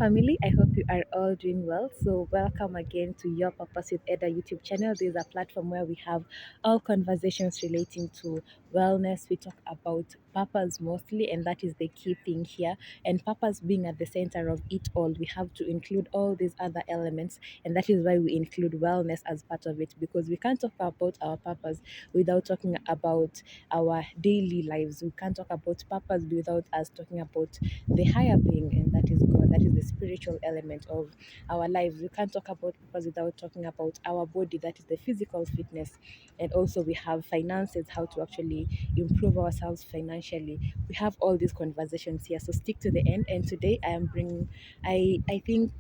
family. I hope you are all doing well. So, welcome again to Your Purpose with Edda YouTube channel. This is a platform where we have all conversations relating to wellness. We talk about purpose mostly, and that is the key thing here. And purpose being at the center of it all, we have to include all these other elements, and that is why we include wellness as part of it because we can't talk about our purpose without talking about our daily lives. We can't talk about purpose without us talking about the higher being, and that is God. That is the spiritual element of our lives. We can't talk about purpose without talking about our body, that is the physical fitness. And also, we have finances, how to actually improve ourselves financially. We have all these conversations here, so stick to the end. And today, I am bringing, I think.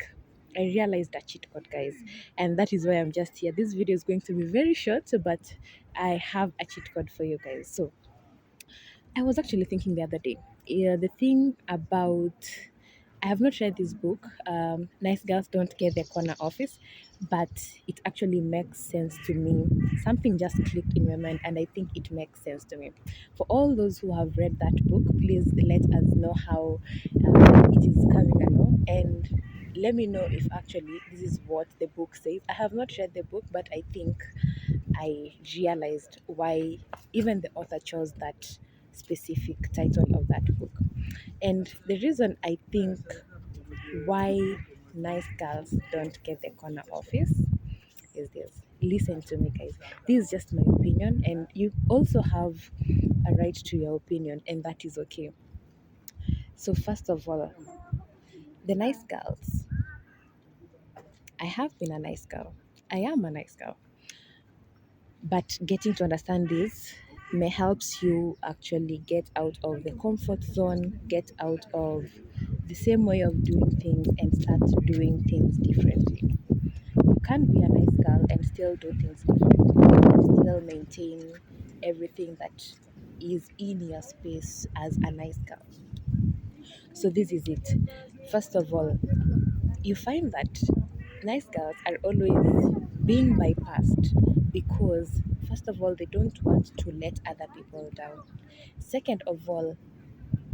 I realized a cheat code, guys, and that is why I'm just here. This video is going to be very short, but I have a cheat code for you guys. So, I was actually thinking the other day, yeah, the thing about I have not read this book, Nice Girls Don't Get Their Corner Office, but it actually makes sense to me. Something just clicked in my mind, and I think it makes sense to me. For all those who have read that book, please let us know how it is coming along, and let me know if actually this is what the book says. I have not read the book, but I think I realized why even the author chose that specific title of that book. And the reason I think why nice girls don't get the corner office is this. Listen to me, guys. This is just my opinion, and you also have a right to your opinion, and that is okay. So, first of all, the nice girls. I have been a nice girl. I am a nice girl. But getting to understand this may helps you actually get out of the comfort zone, get out of the same way of doing things and start doing things differently. You can't be a nice girl and still do things differently and still maintain everything that is in your space as a nice girl. So this is it. First of all, you find that nice girls are always being bypassed because, first of all, they don't want to let other people down. Second of all,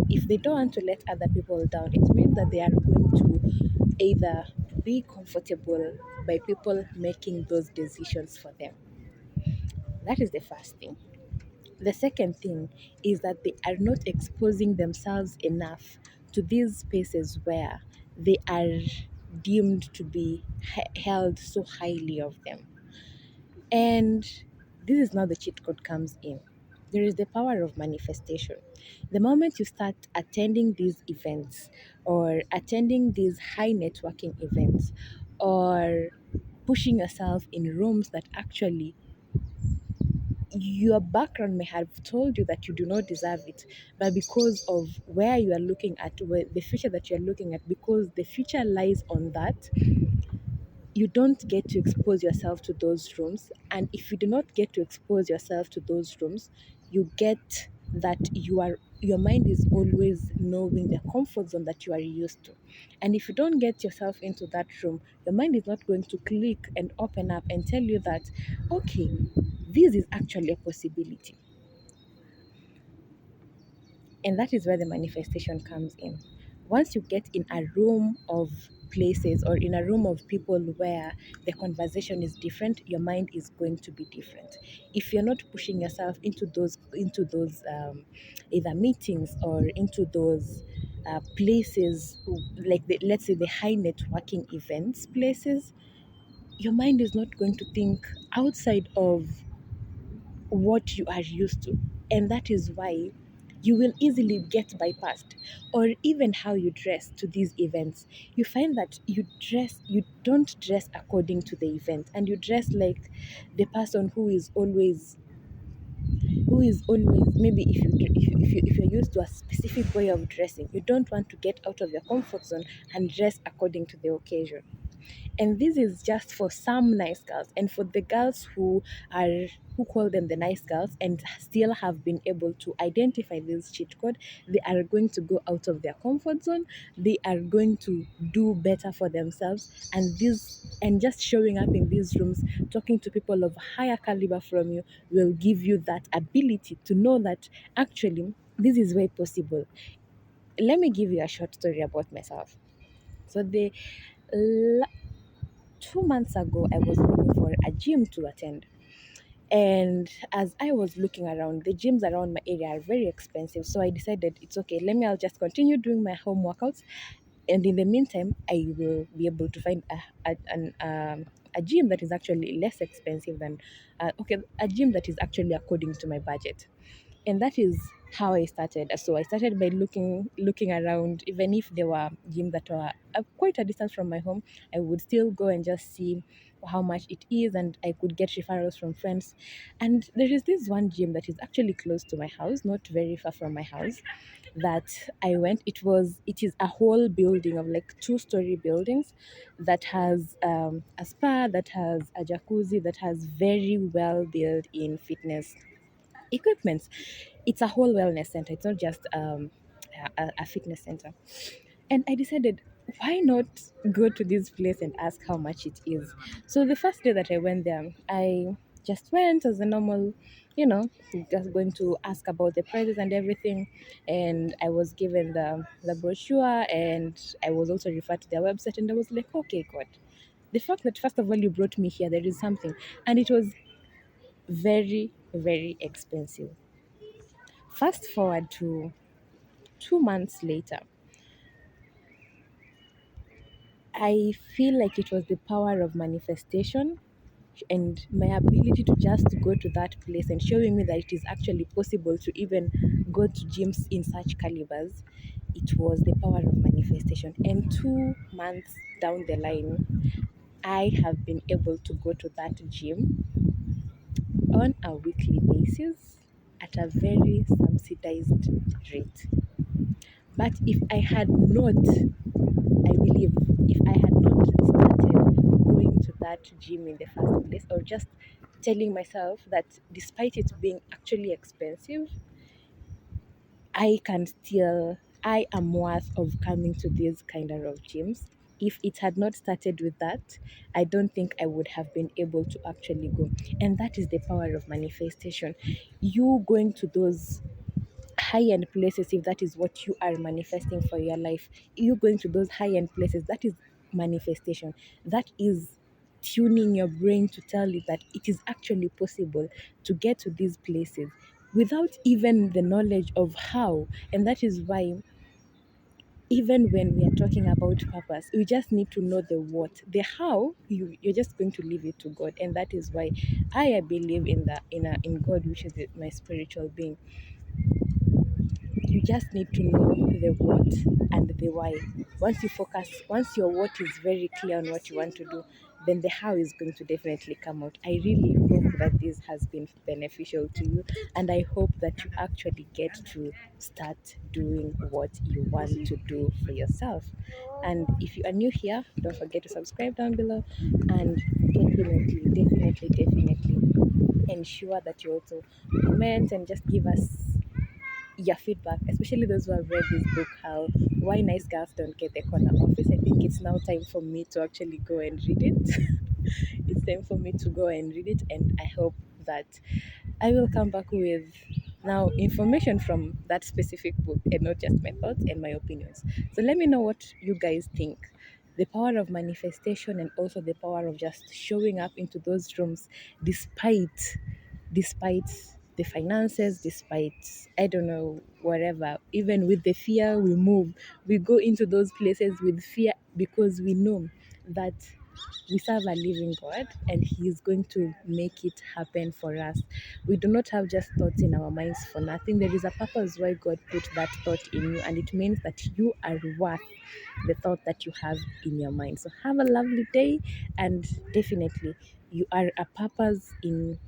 if they don't want to let other people down, it means that they are going to either be comfortable by people making those decisions for them. That is the first thing. The second thing is that they are not exposing themselves enough to these spaces where they are deemed to be held so highly of them. And this is now the cheat code comes in. There is the power of manifestation. The moment you start attending these events or attending these high networking events or pushing yourself in rooms that actually your background may have told you that you do not deserve it, but because of where you are looking at, where the future that you are looking at, because the future lies on that, you don't get to expose yourself to those rooms. And if you do not get to expose yourself to those rooms, you get that your mind is always knowing the comfort zone that you are used to. And if you don't get yourself into that room, your mind is not going to click and open up and tell you that, okay, this is actually a possibility. And that is where the manifestation comes in. Once you get in a room of places or in a room of people where the conversation is different, your mind is going to be different. If you're not pushing yourself into those either meetings or into those places like let's say the high networking events places, your mind is not going to think outside of what you are used to. And that is why you will easily get bypassed. Or even how you dress to these events. You find that you don't dress according to the event, and you dress like the person who is always maybe if you're used to a specific way of dressing, you don't want to get out of your comfort zone and dress according to the occasion. And this is just for some nice girls, and for the girls who call them the nice girls and still have been able to identify this cheat code. They are going to go out of their comfort zone. They are going to do better for themselves, and just showing up in these rooms, talking to people of higher caliber from you, will give you that ability to know that actually this is way possible. Let me give you a short story about myself. So the la- 2 months ago, I was looking for a gym to attend. And as I was looking around, the gyms around my area are very expensive. So I decided it's okay. I'll just continue doing my home workouts. And in the meantime, I will be able to find a gym that is actually less expensive than, a gym that is actually according to my budget. And that is how I started. So I started by looking around. Even if there were gyms that were quite a distance from my home, I would still go and just see how much it is, and I could get referrals from friends. And there is this one gym that is actually close to my house, not very far from my house, that I went. It is a whole building of like two-story buildings that has a spa, that has a jacuzzi, that has very well built in fitness equipment. It's a whole wellness center. It's not just a fitness center. And I decided, why not go to this place and ask how much it is? So the first day that I went there, I just went as a normal, you know, just going to ask about the prices and everything. And I was given the brochure, and I was also referred to their website, and I was like, okay, God. The fact that first of all you brought me here, there is something. And it was very, very expensive. Fast forward to 2 months later, I feel like it was the power of manifestation and my ability to just go to that place and showing me that it is actually possible to even go to gyms in such calibers. It was the power of manifestation. And 2 months down the line, I have been able to go to that gym on a weekly basis at a very subsidized rate. But if I had not I believe if I had not started going to that gym in the first place, or just telling myself that despite it being actually expensive, I am worth of coming to these kind of gyms. If it had not started with that, I don't think I would have been able to actually go. And that is the power of manifestation. You going to those high end places, if that is what you are manifesting for your life, you going to those high end places, that is manifestation. That is tuning your brain to tell you that it is actually possible to get to these places without even the knowledge of how. And that is why even when we are talking about purpose, we just need to know the what. The how, you're just going to leave it to God. And that is why I believe in God, which is my spiritual being. You just need to know the what and the why. Once your what is very clear on what you want to do, then the how is going to definitely come out. I really hope that this has been beneficial to you, and I hope that you actually get to start doing what you want to do for yourself. And if you are new here, don't forget to subscribe down below, and definitely ensure that you also comment and just give us your feedback, especially those who have read this book, how Why Nice Girls Don't Get the Corner Office. I think it's now time for me to actually go and read it. It's time for me to go and read it, and I hope that I will come back with now information from that specific book and not just my thoughts and my opinions. So let me know what you guys think. The power of manifestation, and also the power of just showing up into those rooms despite the finances, despite, I don't know, whatever, even with the fear, we go into those places with fear because we know that we serve a living God and He is going to make it happen for us. We do not have just thoughts in our minds for nothing. There is a purpose why God put that thought in you, and it means that you are worth the thought that you have in your mind. So have a lovely day, and definitely you are a purpose in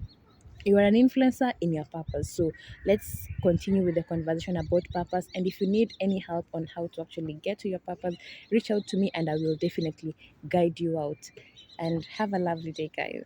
you are an influencer in your purpose. So let's continue with the conversation about purpose. And if you need any help on how to actually get to your purpose, reach out to me and I will definitely guide you out. And have a lovely day, guys.